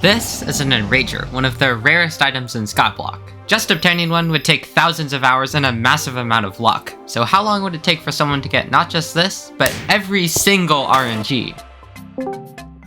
This is an Enrager, one of the rarest items in Skyblock. Just obtaining one would take thousands of hours and a massive amount of luck. So how long would it take for someone to get not just this, but every single RNG?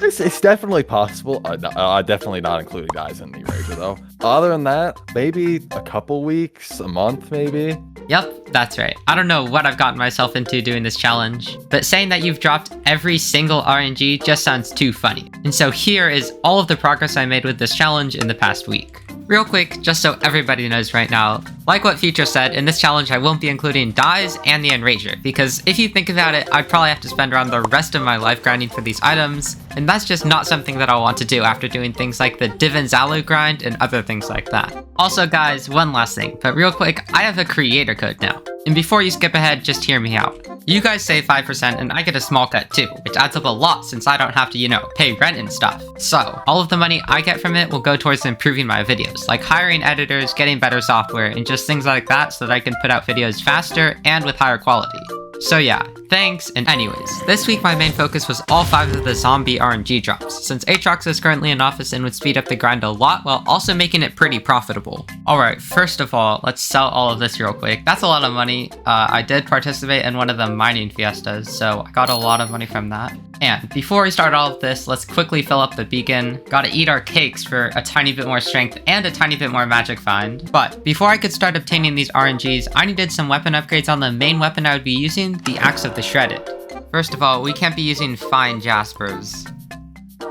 It's definitely possible. Definitely not including guys in the Enrager though. Other than that, maybe a couple weeks, a month maybe. Yep, that's right. I don't know what I've gotten myself into doing this challenge, but saying that you've dropped every single RNG just sounds too funny. And so here is all of the progress I made with this challenge in the past week. Real quick, just so everybody knows right now, like what Future said, in this challenge I won't be including dyes and the Enrager, because if you think about it, I'd probably have to spend around the rest of my life grinding for these items, and that's just not something that I'll want to do after doing things like the Div and Zalu grind and other things like that. Also guys, one last thing, but real quick, I have a creator code now. And before you skip ahead, just hear me out. You guys save 5% and I get a small cut too, which adds up a lot since I don't have to, pay rent and stuff. So, all of the money I get from it will go towards improving my videos, like hiring editors, getting better software, and just things like that so that I can put out videos faster and with higher quality. So yeah, thanks, and anyways, this week my main focus was all 5 of the zombie RNG drops, since Aatrox is currently in office and would speed up the grind a lot while also making it pretty profitable. Alright, first of all, let's sell all of this real quick. That's a lot of money. I did participate in one of the mining fiestas, so I got a lot of money from that. And before we start all of this, let's quickly fill up the beacon. Gotta eat our cakes for a tiny bit more strength and a tiny bit more magic find. But before I could start obtaining these RNGs, I needed some weapon upgrades on the main weapon I would be using, the Axe of the Shredded. First of all, we can't be using fine jaspers.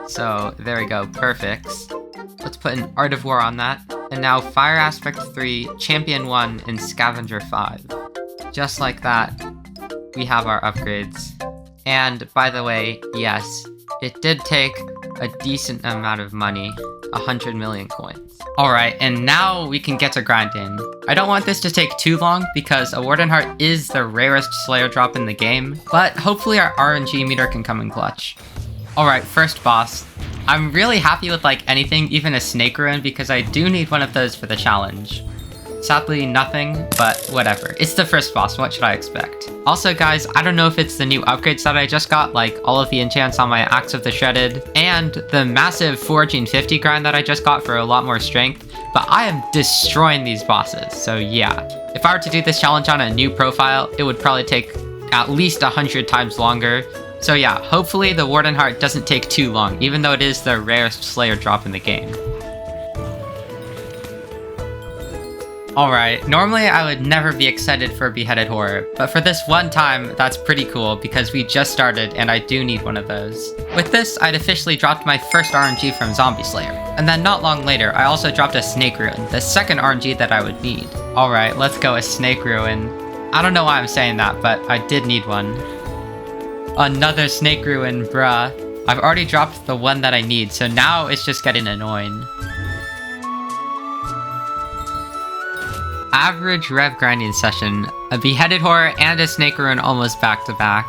So there we go, perfect. Let's put an Art of War on that. And now Fire Aspect 3, Champion 1, and Scavenger 5. Just like that, we have our upgrades. And by the way, yes, it did take a decent amount of money, 100 million coins. Alright, and now we can get to grinding. I don't want this to take too long because a Warden Heart is the rarest Slayer drop in the game, but hopefully our RNG meter can come in clutch. Alright, first boss. I'm really happy with anything, even a Snake Ruin, because I do need one of those for the challenge. Sadly, nothing, but whatever. It's the first boss, what should I expect? Also guys, I don't know if it's the new upgrades that I just got, like all of the enchants on my Axe of the Shredded, and the massive Foraging 50 grind that I just got for a lot more strength, but I am destroying these bosses, so yeah. If I were to do this challenge on a new profile, it would probably take at least 100 times longer. So yeah, hopefully the Warden Heart doesn't take too long, even though it is the rarest Slayer drop in the game. Alright, normally I would never be excited for Beheaded Horror, but for this one time, that's pretty cool because we just started and I do need one of those. With this, I'd officially dropped my first RNG from Zombie Slayer, and then not long later, I also dropped a Snake Ruin, the second RNG that I would need. Alright, let's go a Snake Ruin. I don't know why I'm saying that, but I did need one. Another Snake Ruin, bruh. I've already dropped the one that I need, so now it's just getting annoying. Average rev grinding session, a Beheaded Horror and a Snake Ruin almost back to back.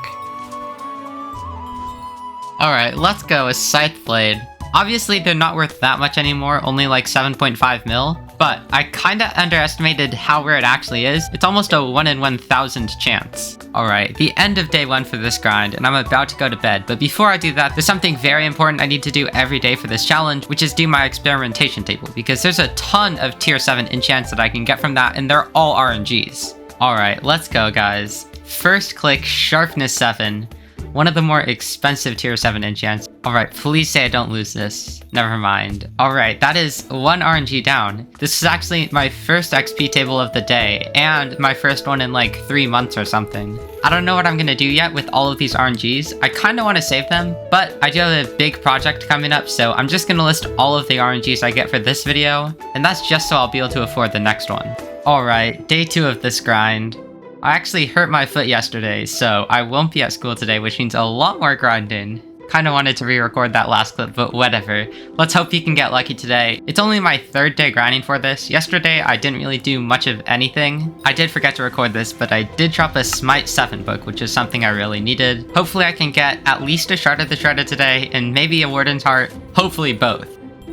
Alright, let's go, a Scythe Blade. Obviously they're not worth that much anymore, only like 7.5 mil, but I kinda underestimated how rare it actually is. It's almost a 1 in 1,000 chance. Alright, the end of day 1 for this grind, and I'm about to go to bed, but before I do that, there's something very important I need to do every day for this challenge, which is do my experimentation table, because there's a ton of tier 7 enchants that I can get from that, and they're all RNGs. Alright, let's go guys. First click Sharpness 7. One of the more expensive tier 7 enchants. Alright, please say I don't lose this. Never mind. Alright, that is 1 RNG down. This is actually my first XP table of the day, and my first one in like 3 months or something. I don't know what I'm gonna do yet with all of these RNGs. I kinda wanna save them, but I do have a big project coming up, so I'm just gonna list all of the RNGs I get for this video, and that's just so I'll be able to afford the next one. Alright, day 2 of this grind. I actually hurt my foot yesterday, so I won't be at school today, which means a lot more grinding. Kinda wanted to re-record that last clip, but whatever. Let's hope you can get lucky today. It's only my 3rd day grinding for this. Yesterday, I didn't really do much of anything. I did forget to record this, but I did drop a Smite 7 book, which is something I really needed. Hopefully I can get at least a Shard of the Shredded today, and maybe a Warden's Heart. Hopefully both.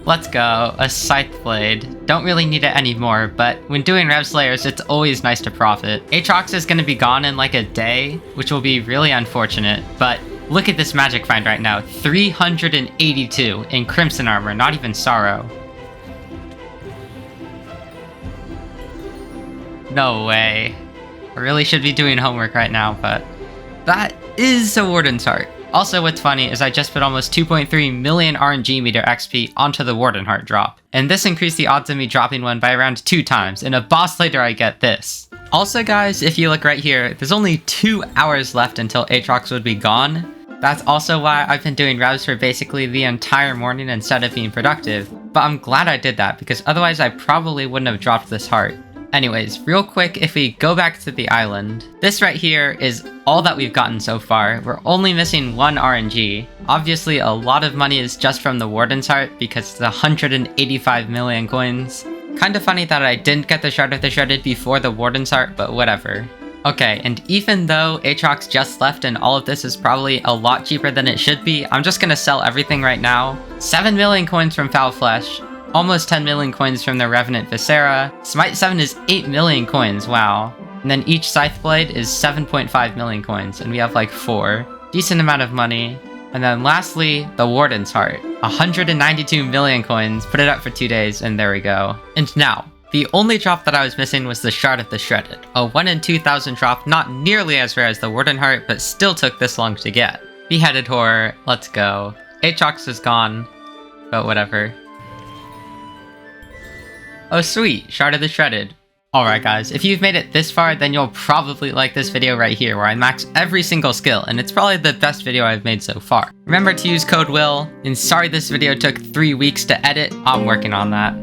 Let's go, a Scythe Blade. Don't really need it anymore, but when doing Rev Slayers, it's always nice to profit. Aatrox is going to be gone in like a day, which will be really unfortunate, but Look at this magic find right now. 382 in Crimson Armor, not even Sorrow. No way. I really should be doing homework right now, but that is a Warden's Heart. Also, what's funny is I just put almost 2.3 million RNG meter XP onto the Warden Heart drop, and this increased the odds of me dropping one by around 2 times. In a boss later, I get this. Also, guys, if you look right here, there's only 2 hours left until Aatrox would be gone. That's also why I've been doing revs for basically the entire morning instead of being productive, but I'm glad I did that because otherwise I probably wouldn't have dropped this heart. Anyways, real quick, if we go back to the island, this right here is all that we've gotten so far. We're only missing 1 RNG. Obviously, a lot of money is just from the Warden's Heart because it's 185 million coins. Kinda funny that I didn't get the Shard of the Shredded before the Warden's Heart, but whatever. Okay, and even though Aatrox just left and all of this is probably a lot cheaper than it should be, I'm just gonna sell everything right now. 7 million coins from Foul Flesh. Almost 10 million coins from the Revenant Viscera. Smite 7 is 8 million coins, wow. And then each Scythe Blade is 7.5 million coins, and we have like 4. Decent amount of money. And then lastly, the Warden's Heart. 192 million coins, put it up for 2 days, and there we go. And now, the only drop that I was missing was the Shard of the Shredded. A 1 in 2,000 drop, not nearly as rare as the Warden Heart, but still took this long to get. Beheaded Horror, let's go. Aatrox is gone, but whatever. Oh sweet, Shard of the Shredded. Alright guys, if you've made it this far, then you'll probably like this video right here where I max every single skill, and it's probably the best video I've made so far. Remember to use code WILL, and sorry this video took 3 weeks to edit, I'm working on that.